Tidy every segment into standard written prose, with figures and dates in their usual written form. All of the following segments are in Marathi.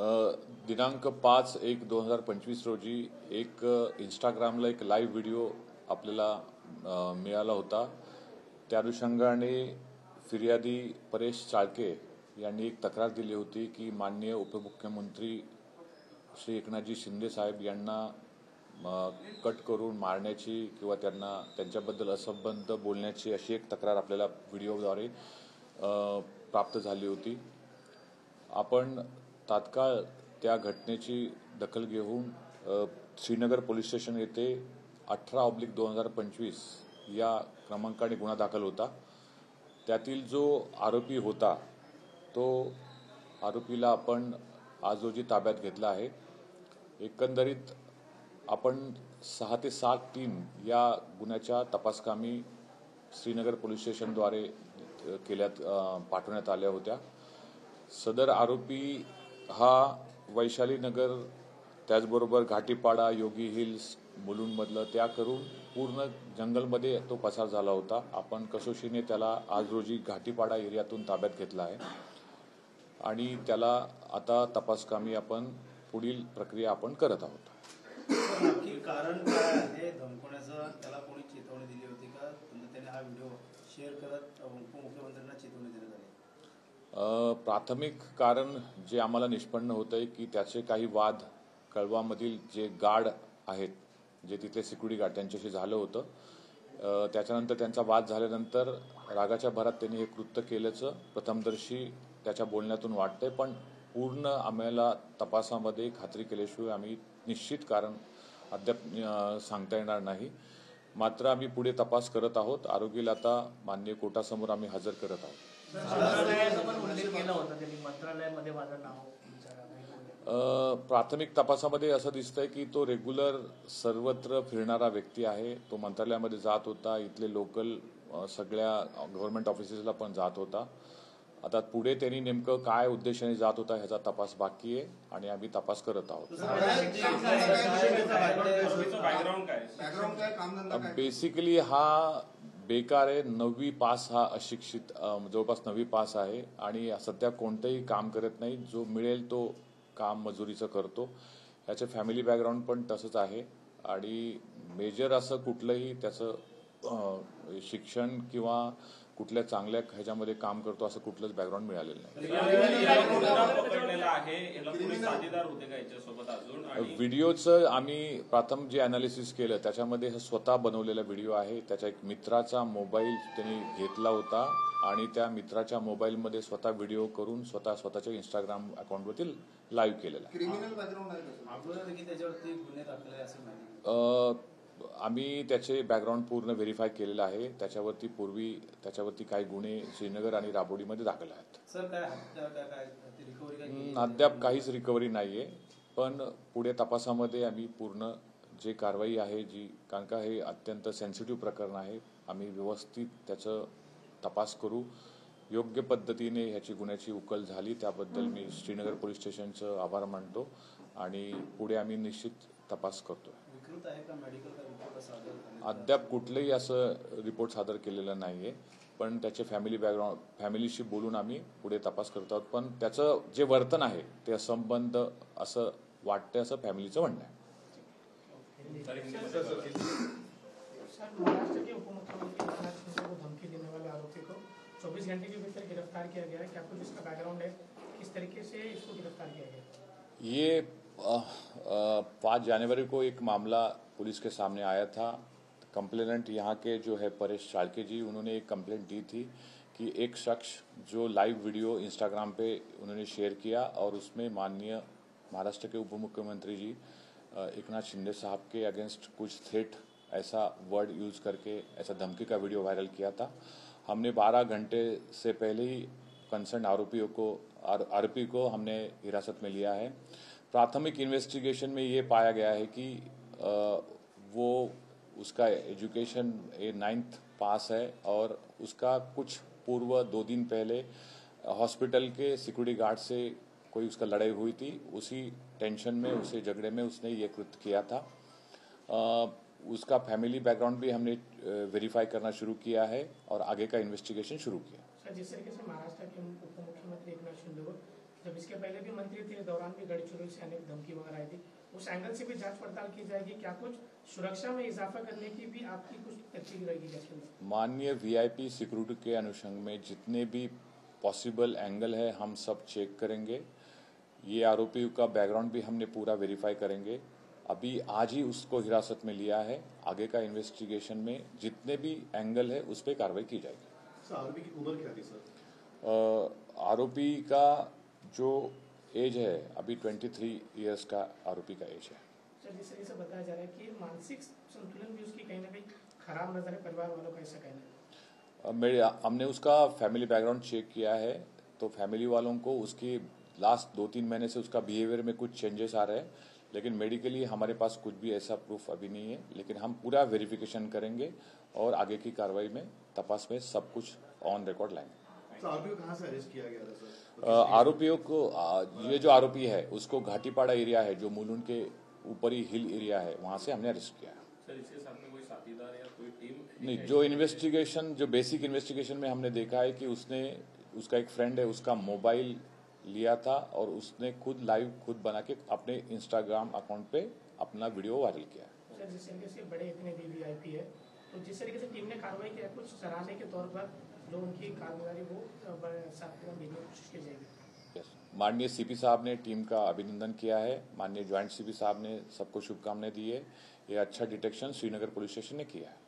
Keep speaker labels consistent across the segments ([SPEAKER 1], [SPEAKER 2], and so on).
[SPEAKER 1] दिनांक 5/1/2025 रोजी एक इंस्टाग्रामला एक लाईव्ह व्हिडिओ आपल्याला मिळाला होता। त्या अनुषंगाने फिर्यादी परेश चाळके यांनी एक तक्रार दिली होती की माननीय उपमुख्यमंत्री श्री एकनाथजी शिंदे साहेब यांना कट करून मारण्याची किंवा त्यांच्याबद्दल असंबद्ध बोलण्याची अशी एक तक्रार आपल्याला व्हिडिओद्वारे प्राप्त झाली होती। आपण तात्काळ त्या घटनेची दखल घेऊन श्रीनगर पोलीस स्टेशन येथे 18/2025 या क्रमांकाने गुन्हा दाखल होता। त्यातील जो आरोपी होता तो आरोपीला आपण आज रोजी ताब्यात घेतला आहे। एकंदरीत आपण 6 ते 7 टीम या गुन्ह्याच्या तपासकामी श्रीनगर पोलीस स्टेशनद्वारे पाठवण्यात आल्या होत्या। सदर आरोपी हा वैशाली नगर त्याचबरोबर घाटीपाडा, योगी हिल्स, मुलुंडमधलं त्या करून पूर्ण जंगलमध्ये तो पसार झाला होता। आपण कसोशीने त्याला आज रोजी घाटीपाडा एरियातून ताब्यात घेतला आहे आणि त्याला आता तपासकामी आपण पुढील प्रक्रिया आपण करत आहोत।
[SPEAKER 2] नक्की कारण काय आहे धमकवण्याचं? त्याला कोणी चेतावणी दिली होती का? त्याने हा व्हिडिओ शेअर करत उपमुख्यमंत्र्यांना चेतावणी देण्यात आली?
[SPEAKER 1] प्राथमिक कारण जे आम्हाला निष्पन्न होतंय की त्याचे काही वाद कळवामधील जे गार्ड आहेत, जे तिथले सिक्युरिटी गार्ड, त्यांच्याशी झालं होतं। त्याच्यानंतर त्यांचा वाद झाल्यानंतर रागाच्या भरात त्यांनी हे कृत्य केल्याचं प्रथमदर्शी त्याच्या बोलण्यातून वाटतंय, पण पूर्ण आम्हाला तपासामध्ये खात्री केल्याशिवाय आम्ही निश्चित कारण अद्याप सांगता येणार नाही। मात्र आम्ही पुढे तपास करत आहोत। आरोपीला आता माननीय कोर्टासमोर आम्ही हजर करत आहोत। प्राथमिक तपासामध्ये असं दिसतंय की तो रेग्युलर सर्वत्र फिरणारा व्यक्ती आहे। तो मंत्रालयामध्ये जात होता, इथले लोकल सगळ्या गव्हर्नमेंट ऑफिसेसला पण जात होता। आता पुढे त्यांनी नेमकं काय उद्देशाने जात होता ह्याचा तपास बाकी आहे आणि आम्ही तपास करत आहोत। बेसिकली हा बेकार आहे। 9वी पास हा अशिक्षित, जवळपास 9वी पास आहे आणि सध्या कोणतंही काम करत नाही। जो मिळेल तो काम मजुरीचं करतो। याचे फॅमिली बॅकग्राऊंड पण तसंच आहे आणि मेजर असं कुठलंही त्याचं शिक्षण किंवा कुठल्या चांगल्या ह्याच्यामध्ये काम करतो असं कुठलंच बॅकग्राऊंड मिळालेलं नाही। व्हिडिओचं आम्ही प्रथम जे अनालिसिस केलं त्याच्यामध्ये स्वतः बनवलेला व्हिडिओ आहे। त्याच्या एक मित्राचा मोबाईल त्यांनी घेतला होता आणि त्या मित्राच्या मोबाईलमध्ये स्वतः व्हिडिओ करून स्वतःच्या इंस्टाग्राम अकाउंटवरती लाईव्ह केलेला आहे। आम्ही त्याचे बॅकग्राऊंड पूर्ण व्हेरीफाय केलेलं आहे। त्याच्यावरती काही गुन्हे श्रीनगर आणि राबोडीमध्ये दाखल आहेत। अद्याप काहीच रिकव्हरी नाहीये, पण पुढे तपासामध्ये आम्ही पूर्ण जे कारवाई आहे कारण का हे अत्यंत सेन्सिटिव्ह प्रकरण आहे, आम्ही व्यवस्थित त्याचं तपास करू। योग्य पद्धतीने ह्याची गुन्ह्याची उकल झाली त्याबद्दल मी श्रीनगर पोलीस स्टेशनचं आभार मानतो आणि पुढे आम्ही निश्चित तपास करतो। अद्याप कुठलंही असं रिपोर्ट सादर केलेला नाहीये, पण त्याचे फॅमिलीशी बोलून आम्ही पुढे तपास करत आहोत। पण त्याचं जे वर्तन आहे ते असंबद्ध असं वाटतंय असं फॅमिलीचं म्हणणं आहे।
[SPEAKER 3] महाराष्ट्र के उपमुख्यमंत्री एकनाथ शिंदे को धमकी देने वाले आरोपी को 24 घंटे के भीतर गिरफ्तार किया गया है। क्या कुछ इसका बैकग्राउंड है, किस तरीके से इसको गिरफ्तार किया गया?
[SPEAKER 1] ये 5 जनवरी को एक मामला पुलिस के सामने आया था। कंप्लेनेंट यहाँ के जो है परेश चाळके जी, उन्होंने एक कंप्लेंट दी थी कि एक शख्स जो लाइव वीडियो इंस्टाग्राम पे उन्होंने शेयर किया और उसमें माननीय महाराष्ट्र के उप मुख्यमंत्री जी एकनाथ शिंदे साहब के अगेंस्ट कुछ थ्रेट ऐसा वर्ड यूज करके ऐसा धमकी का वीडियो वायरल किया था। हमने 12 घंटे से पहले ही कंसर्न आरोपी को हमने हिरासत में लिया है। प्राथमिक इन्वेस्टिगेशन में ये पाया गया है कि वो उसका एजुकेशन 9th पास है और उसका कुछ पूर्व 2 दिन पहले हॉस्पिटल के सिक्योरिटी गार्ड से कोई उसका लड़ाई हुई थी। उसी टेंशन में, उसी झगड़े में उसने ये कृत्य किया था। उसका फैमिली बैकग्राउंड भी हमने वेरीफाई करना शुरू किया है और आगे का इन्वेस्टिगेशन शुरू किया।
[SPEAKER 3] सर, जिस तरीके से महाराष्ट्र के उप मुख्यमंत्री एकनाथ शिंदे को जब इसके पहले भी मंत्री थे, दौरान भी गढ़चिरौली से अनेक धमकी वगैरह आई थी, उस एंगल से भी जांच पड़ताल की जाएगी क्या? कुछ सुरक्षा में इजाफा करने की भी आपकी कुछ तरकीब रहेगी क्या?
[SPEAKER 1] माननीय वीआईपी सिक्योरिटी के अनुषंग में जितने भी पॉसिबल एंगल है हम सब चेक करेंगे। ये आरोपी का बैकग्राउंड भी हमने पूरा वेरीफाई करेंगे। अभी आज ही उसको हिरासत में लिया है। आगे का इन्वेस्टिगेशन में जितने भी एंगल है उस पर कार्रवाई की जाएगी।
[SPEAKER 4] सर, आरोपी की उम्र क्या थी सर?
[SPEAKER 1] आरोपी का जो एज है अभी 23 इयर्स का आरोपी का एज है।
[SPEAKER 3] सर, जिस तरीके से बताया जा रहा है कि मानसिक संतुलन भी उसकी कहीं ना कहीं खराब नजर है, परिवार वालों का ऐसा कहना है।
[SPEAKER 1] हमने उसका फैमिली बैकग्राउंड चेक किया है तो फैमिली वालों को उसकी लास्ट 2-3 महीने से उसका बिहेवियर में कुछ चेंजेस आ रहे हैं, लेकिन मेडिकली हमारे पास कुछ भी ऐसा प्रूफ अभी नहीं है। लेकिन हम पूरा वेरिफिकेशन करेंगे और आगे की कार्रवाई में तपास में सब कुछ ऑन रिकॉर्ड लाएंगे।
[SPEAKER 4] आरोपी को कहां से अरेस्ट किया गया था सर?
[SPEAKER 1] आरोपियों को ये जो आरोपी है उसको घाटीपाड़ा एरिया है जो मुलुंड के ऊपरी हिल एरिया है, वहां से हमने अरेस्ट किया है।
[SPEAKER 5] सर, इसके साथ में कोई साथीदार या कोई टीम
[SPEAKER 1] नहीं, जो इन्वेस्टिगेशन जो बेसिक इन्वेस्टिगेशन में हमने देखा है कि उसका एक फ्रेंड है, उसका मोबाइल लिया था और उसने खुद बना के अपने इंस्टाग्राम अकाउंट पे अपना वीडियो वायरल किया।
[SPEAKER 3] सर, जिस तरीके से बड़े इतने वीवीआईपी है तो जिस तरीके से टीम ने कार्रवाई किया, कुछ सराहने के तौर पर जो उनकी कार्रवाई वो साथ में भेजने की कोशिश की जाएगी।
[SPEAKER 1] माननीय सीपी साहब ने टीम का अभिनंदन किया है। माननीय ज्वाइंट सीपी साहब ने सबको शुभकामनाएं दी है। ये अच्छा डिटेक्शन श्रीनगर पोलीस स्टेशन ने किया है।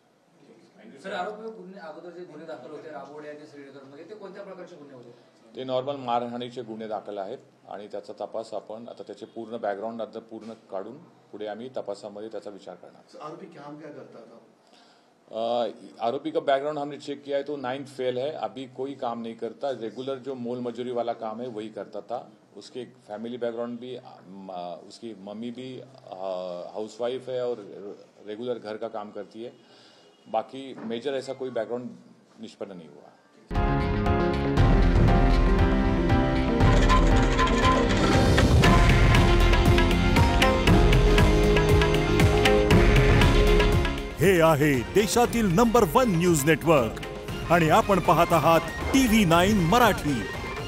[SPEAKER 6] सर, आरोपी अगोदर जे गुन्हे दाखल होते राबोडे आणि श्रीनगरमध्ये ते कोणत्या प्रकारचे गुन्हे होते?
[SPEAKER 1] ते नॉर्मल मारहाणीचे गुन्हे दाखल आहेत आणि त्याचा तपास आपण आता त्याचे पूर्ण बॅकग्राऊंड आता पूर्ण काढून पुढे आम्ही तपासामध्ये त्याचा विचार करणार।
[SPEAKER 4] आरोपी काम क्या करता था?
[SPEAKER 1] आरोपी का बैकग्राउंड हमने चेक किया है तो 9th फेल है, अभी कोई काम नहीं करता। रेगुलर जो मोल मजूरी वाला काम है वही करता था। उसके फैमिली बैकग्राउंड भी, उसकी मम्मी भी हाउसवाइफ है और रेगुलर घर का काम करती है। बाकी मेजर ऐसा कोई बैकग्राउंड निष्पन्न नहीं हुआ।
[SPEAKER 7] हे आहे देशातील नंबर 1 न्यूज नेटवर्क आणि आपण पाहत आहात TV9 मराठी।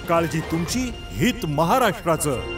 [SPEAKER 7] काळजी तुमची, हित महाराष्ट्राचं।